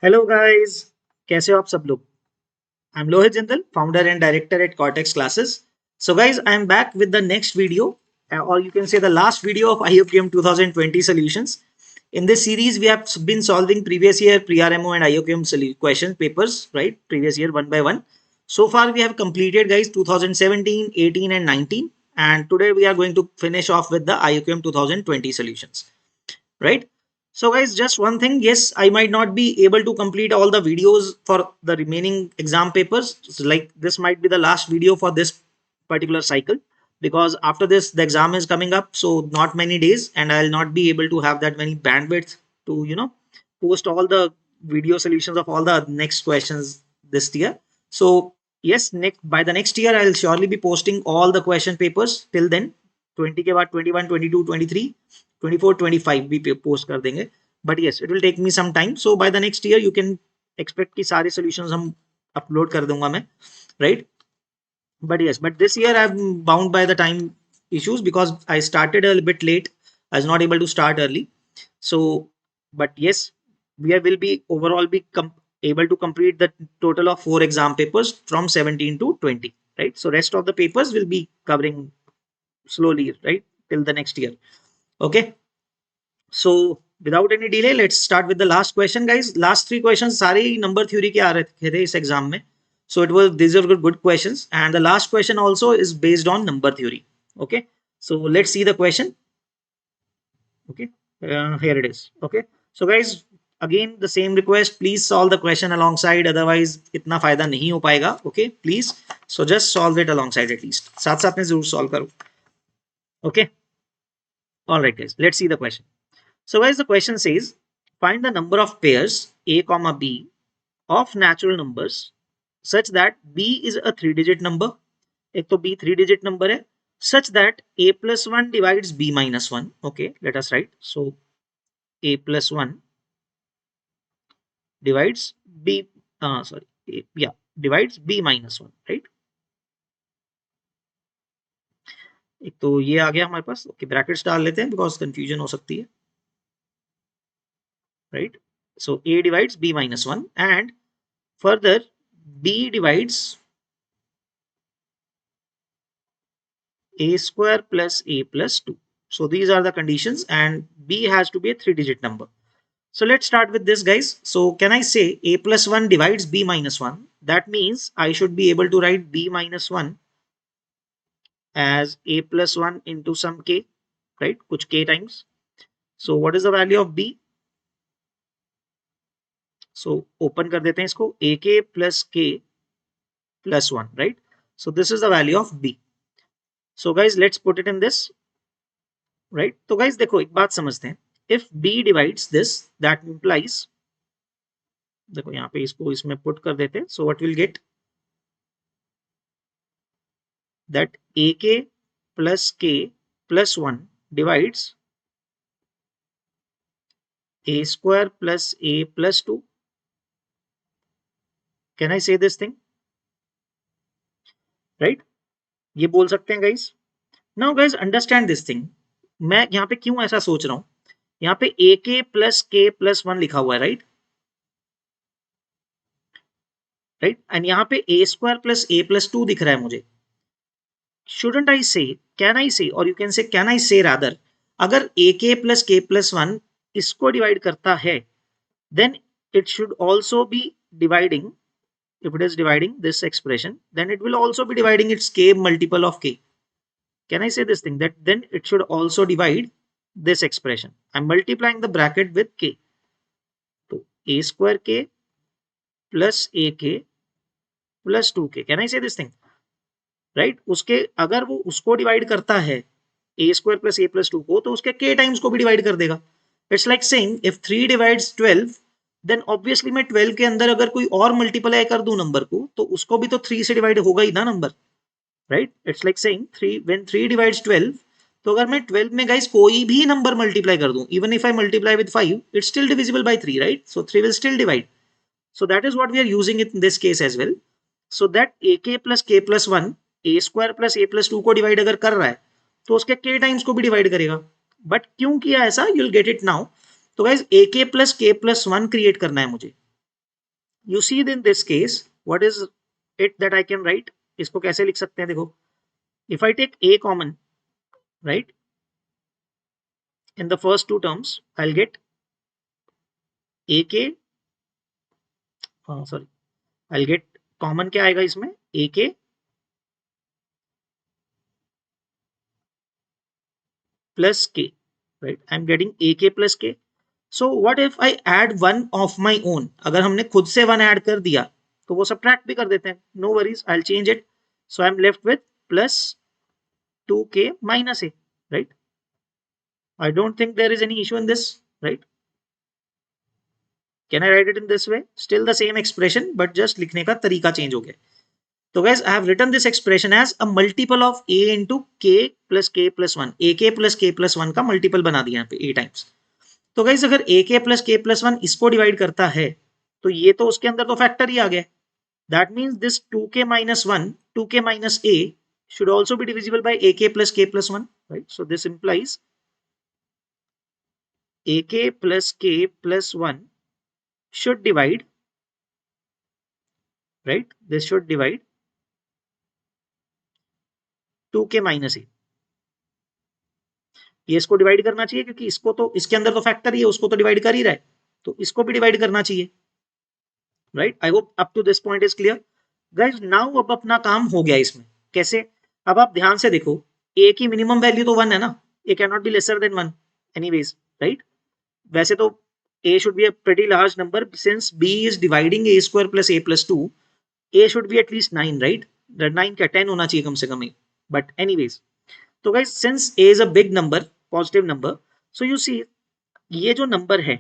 Hello guys, कैसे हो आप सब लोग। I am Lohit Jindal, founder and director at Cortex Classes. So guys, I am back with the next video, or you can say the last video of IOQM 2020 solutions. In this series, we have been solving previous year pre-RMO and IOQM question papers, right? Previous year one by one. So far, we have completed, guys, 2017, 18, and 19. And today we are going to finish off with the IOQM 2020 solutions, right? So guys, just one thing, yes, I might not be able to complete all the videos for the remaining exam papers. So like this might be the last video for this particular cycle, because after this the exam is coming up, so not many days, and I'll not be able to have that many bandwidth to post all the video solutions of all the next questions this year. So yes, next by the next year I'll surely be posting all the question papers till then. 20 के बाद 21, 22, 23, 24, 25 भी post कर देंगे. But yes, it will take me some time. So by the next year you can expect कि सारे solutions हम upload कर दूंगा मैं, right. But yes, but this year I'm bound by the time issues because I started a little bit late. I was not able to start early. So but yes, will be overall be able to complete the total of 4 exam papers from 17 to 20, right? So rest of the papers will be covering slowly, right, till the next year. Okay, so without any delay, let's start with the last question, guys. Last 3 questions सारे number theory के आ रहे थे इस exam में. So it was, these are good questions, and the last question also is based on number theory. Okay, so let's see the question. Okay, here it is. Okay, so guys, again the same request, please solve the question alongside, otherwise इतना फायदा नहीं हो पाएगा. Okay, please, so just solve it alongside at least, साथ साथ में जरूर solve करो. Okay, all right guys, let's see the question. So guys, the question says, find the number of pairs a comma b of natural numbers such that b is a 3-digit number. एक तो b 3-digit number है, such that a plus 1 divides b minus 1. Okay, let us write. So a plus 1 divides b, divides b minus 1, right? एक तो ये आ गया हमारे पास. Okay, brackets डाल लेते हैं बिकॉज कंफ्यूजन हो सकती है, right? So a divides b minus 1, and further b divides a square plus a plus 2. So these are the conditions, and b has to be a 3-digit number. So let's start with this, guys. So can I say a plus 1 divides b minus 1? That means I should be able to write b minus 1 as a plus 1 into some k, right? Kuch k times. So what is the value of b? So open kar dete hain isko, ak plus k plus 1, right? So this is the value of b. So guys, let's put it in this, right? तो guys देखो एक बात समझते हैं, if b divides this, that implies, देखो यहाँ पे इसको इसमें put कर देते हैं, so what we'll get, that ak plus k plus 1 divides a square plus a plus 2. Can I say this thing, right? ये बोल सकते हैं guys. Now guys, understand this thing. मैं यहाँ पे क्यों ऐसा सोच रहा हूँ, यहाँ पे ak plus k plus 1 लिखा हुआ है, right? राइट, एंड यहाँ पे a square plus a plus 2 दिख रहा है मुझे. shouldn't I say, can I say, or you can say can I say rather, अगर ak plus k plus 1 इसको डिवाइड करता है, then it should also be dividing, if it is dividing this expression, then it will also be dividing its k multiple of k. Can I say this thing, that then it should also divide this expression? I'm multiplying the bracket with k. So a square k plus ak plus 2k. Can I say this thing, right? उसके अगर वो उसको divide करता है a square plus a plus 2 को, तो उसके k times को भी डिवाइड कर देगा. It's like saying if 3 divides 12, then obviously मैं 12 के अंदर अगर कोई और मल्टीप्लाई कर दूं नंबर को, तो उसको भी तो 3 से डिवाइड होगा ही ना number, right? It's like saying 3 when 3 divides 12, तो अगर मैं 12 में गाइस कोई भी नंबर मल्टीप्लाई कर दूं, even if I multiply with 5, it's still divisible by 3, right? So 3 will still divide. So that is what we are using it in this case as well. So that ak plus k plus 1 a square plus a plus 2 को divide अगर कर रहा है, तो उसके k times को भी divide करेगा. बट क्यों किया ऐसा, you'll get it now. तो guys ak plus k plus 1 create करना है मुझे, You see in this case, what is it that I can write? इसको कैसे लिख सकते हैं? देखो, if I take a common, right, in the first two terms, I'll get ak, sorry, I'll get common क्या आएगा इसमें? ak plus k, right? I'm getting ak plus k. So what if I add one of my own? अगर हमने खुद से one add कर दिया तो वो subtract भी कर देते हैं. No worries, I'll change it. So I'm left with plus 2k minus a, right? I don't think there is any issue in this, right? Can I write it in this way? Still the same expression, but just लिखने का तरीका change हो गया. So guys, I have written this expression as a multiple of a into k plus k plus 1. ak plus k plus 1 का multiple बना दिया यहाँ पे a times. तो गाइस अगर ak plus k plus 1 इसको डिवाइड करता है तो ये तो उसके अंदर तो फैक्टर ही आ गया. That means this 2k minus 1, 2k minus a should also be divisible by ak plus k plus 1, right? So this implies ak plus k plus 1 should divide, right? This should divide 2k minus a. ये इसको divide करना चाहिए क्योंकि इसको तो इसके अंदर तो फैक्टर ही है, उसको तो डिवाइड कर ही रहा है, तो इसको भी डिवाइड करना चाहिए, right? I hope up to this point is clear guys. Now अब अपना काम हो गया इसमें. कैसे? अब आप ध्यान से देखो, a की मिनिमम वैल्यू तो 1 है ना, a can not be lesser than 1 anyways, right? वैसे तो a should be a pretty large number since b is dividing a square plus a plus 2. a should be at least 9, right? 9 क्या 10 होना चाहिए कम से कम, बट एनीवेज. तो guys since a is a big number, positive number, so you see ये जो number है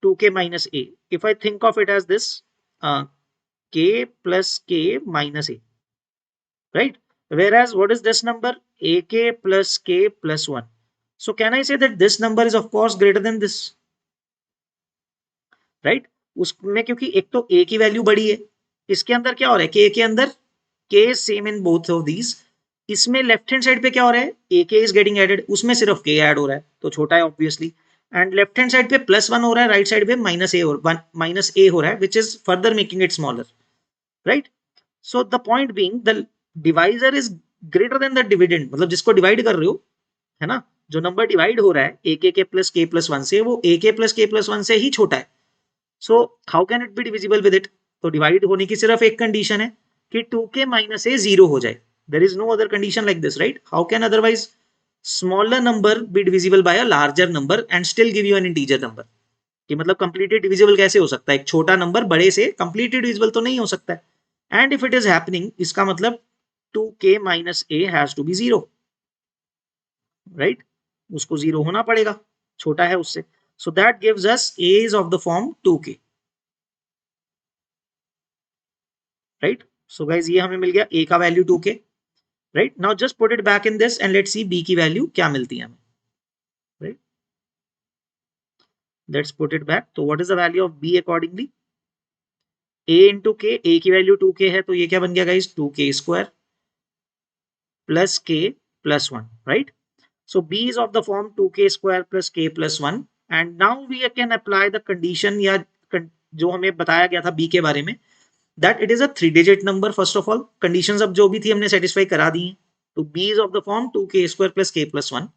2k minus a, if I think of it as this k plus k minus a, right? Whereas what is this number? ak plus k plus 1. So can I say that this number is of course greater than this, right? उसमें क्योंकि एक तो a की value बड़ी है, इसके अंदर क्या हो रहा है? k के अंदर k same in both of these. इसमें लेफ्ट हैंड साइड पे क्या हो रहा है? ak इज गेटिंग एडेड, उसमें सिर्फ k ऐड हो रहा है तो छोटा है obviously. And left hand side पे +1 हो रहा है, राइट साइड पे माइनस a हो रहा है, which is further making it smaller, right? So the point being the divisor is greater than the dividend, मतलब जिसको डिवाइड कर रहे हो, है ना, जो नंबर डिवाइड हो रहा है ak के प्लस k प्लस 1 से, वो ak प्लस k प्लस 1 से ही छोटा है. So how can it be divisible with it? तो डिवाइड होने की सिर्फ एक कंडीशन है कि 2k माइनस a 0 हो जाए. There is no other condition like this, right? How can otherwise smaller number be divisible by a larger number and still give you an integer number? कि मतलब completely divisible कैसे हो सकता है? एक छोटा नंबर बड़े से completely divisible तो नहीं हो सकता है. And if it is happening, इसका मतलब 2k minus a has to be 0, right? उसको 0 होना पड़ेगा, छोटा है उससे. So that gives us a is of the form 2k, right? So guys ये हमें मिल गया a का value 2k. Right? Now just put it back in this and let's see b की वैल्यू क्या मिलती है हमें, right? Let's put it back. तो what is the value of b accordingly? a into k, a की value 2k है तो ये क्या बन गया guys? 2k square plus k plus 1, right? So b is of the form 2k square plus k plus 1 and now we can apply the condition या जो हमें बताया गया था b के बारे में, that it is a 3-digit number. First of all, conditions अब जो भी थी हमने satisfy करा दी हैं. तो b is of the form 2k square plus k plus 1.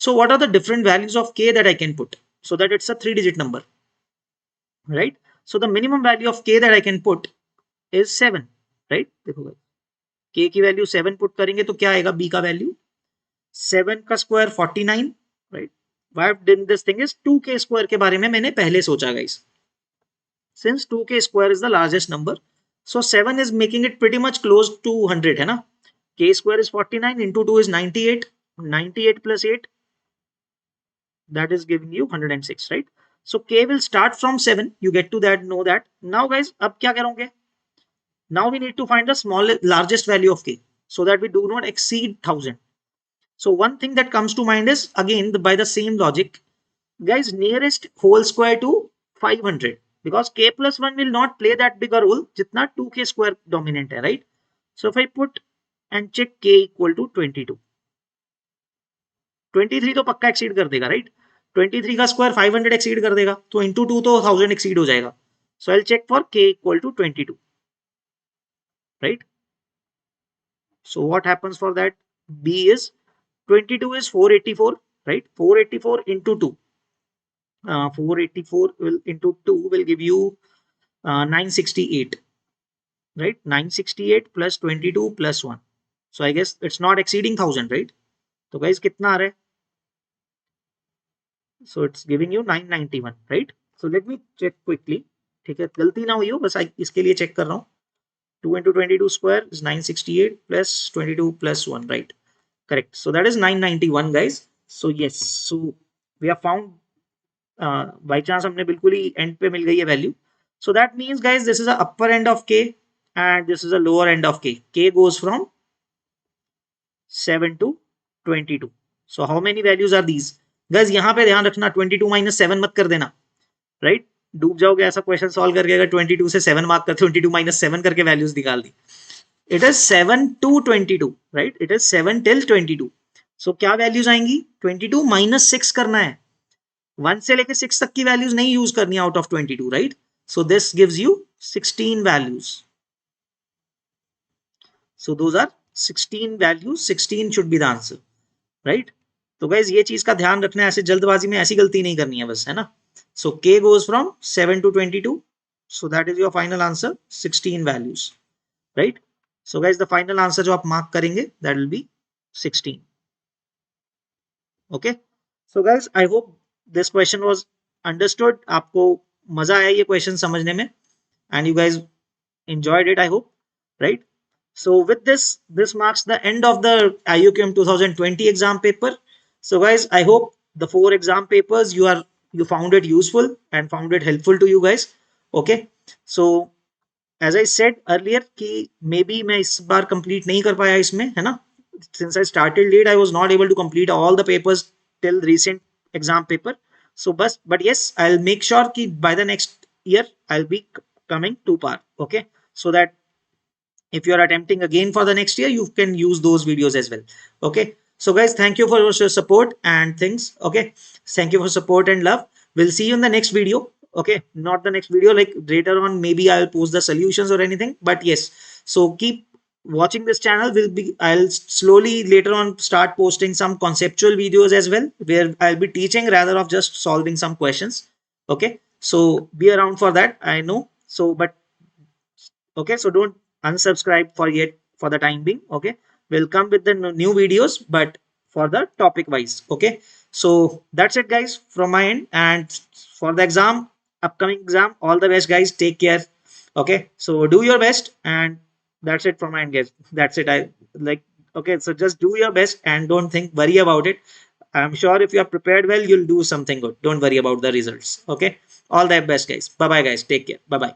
So what are the different values of k that I can put so that it's a 3-digit number, right? So the minimum value of k that I can put is 7, right? देखो भाई, k की value 7 put करेंगे तो क्या आएगा b का value? 7 का square 49, right? Why I've done this thing is 2k square के बारे में मैंने पहले सोचा guys. Since 2k square is the largest number, so 7 is making it pretty much close to 100, है ना? K square is 49 into 2 is 98. 98 plus 8, that is giving you 106, right? So k will start from 7. You get to that, know that. Now guys, अब क्या करोगे? Now we need to find the largest value of k so that we do not exceed 1000. So one thing that comes to mind is again by the same logic, guys, nearest whole square to 500. Because k plus 1 will not play that big a role जितना 2k square dominant है, right? So if I put and check k equal to 22, 23 तो पक्का exceed कर देगा, right? 23 का square 500 exceed कर देगा, तो इंटू 2 तो 1000 एक्सीड हो जाएगा. So I'll check for k equal to 22, right? So what happens for that? B is 22 is 484, right? 484 into 2. 484 will into 2 will give you 968, right? 968 plus 22 plus 1. So I guess it's not exceeding 1000, right? So guys, कितना आ रहा है? So it's giving you 991, right? So let me check quickly. ठीक है, गलती ना हुई हो, बस इसके लिए चेक कर रहा हूँ. 2 into 22 square is 968 plus 22 plus 1, right? Correct. So that is 991, guys. So yes, so we have found by chance हमने बिल्कुल ही end पे मिल गई है value. So that means, guys, this is the upper end of k and this is the lower end of k. K goes from 7 to 22. So how many values are these? Guys, यहाँ पे ध्यान रखना, 22 minus 7 मत कर देना, right? डूब जाओगे ऐसा क्वेश्चन सॉल्व करके अगर 22 से 7 मार्क कर 22 minus 7 करके वैल्यूज निकाल दी. It is 7 to 22, right? It is 7 till 22. So क्या वैल्यूज आएंगी? 22 minus 6 करना है. 1 से लेके 6 तक की वैल्यूज नहीं यूज करनी out of 22, right? So this gives you 16 values. So those are 16 values. 16 should be the answer, right? तो guys ये चीज का ध्यान रखना है, ऐसे जल्दबाजी में ऐसी गलती नहीं करनी है बस, है ना? So k goes from 7 to 22. So that is your final answer, 16 values, right? So guys, the final answer जो आप mark करेंगे, that will be 16. Okay. So guys, I hope this question was understood. आपको मजा आया ये question समझने में, and you guys enjoyed it, I hope, right? So with this marks the end of the IUQM 2020 exam paper. So guys, I hope the 4 exam papers you found it useful and found it helpful to you guys. Okay. So as I said earlier कि maybe मैं इस बार complete नहीं कर पाया इसमें, है ना? Since I started late, I was not able to complete all the papers till recent exam paper. So but yes, I'll make sure कि by the next year I'll be coming to par. Okay. So that if you are attempting again for the next year, you can use those videos as well. Okay. So guys, thank you for your support and things. Okay. Thank you for support and love. We'll see you in the next video. Okay. Not the next video, like later on, maybe I'll post the solutions or anything, but yes. So keep watching this channel. I'll slowly later on start posting some conceptual videos as well, where I'll be teaching rather of just solving some questions. Okay. So be around for that. I know. So, but okay, so don't unsubscribe for yet for the time being. Okay, we'll come with the new videos, but for the topic wise. Okay, so that's it, guys, from my end. And for the exam, upcoming exam, all the best, guys. Take care. Okay, so do your best, and that's it from my end, guys. That's it. I like. Okay, so just do your best and don't worry about it. I'm sure if you are prepared well, you'll do something good. Don't worry about the results. Okay, all the best, guys. Bye bye, guys. Take care. Bye bye.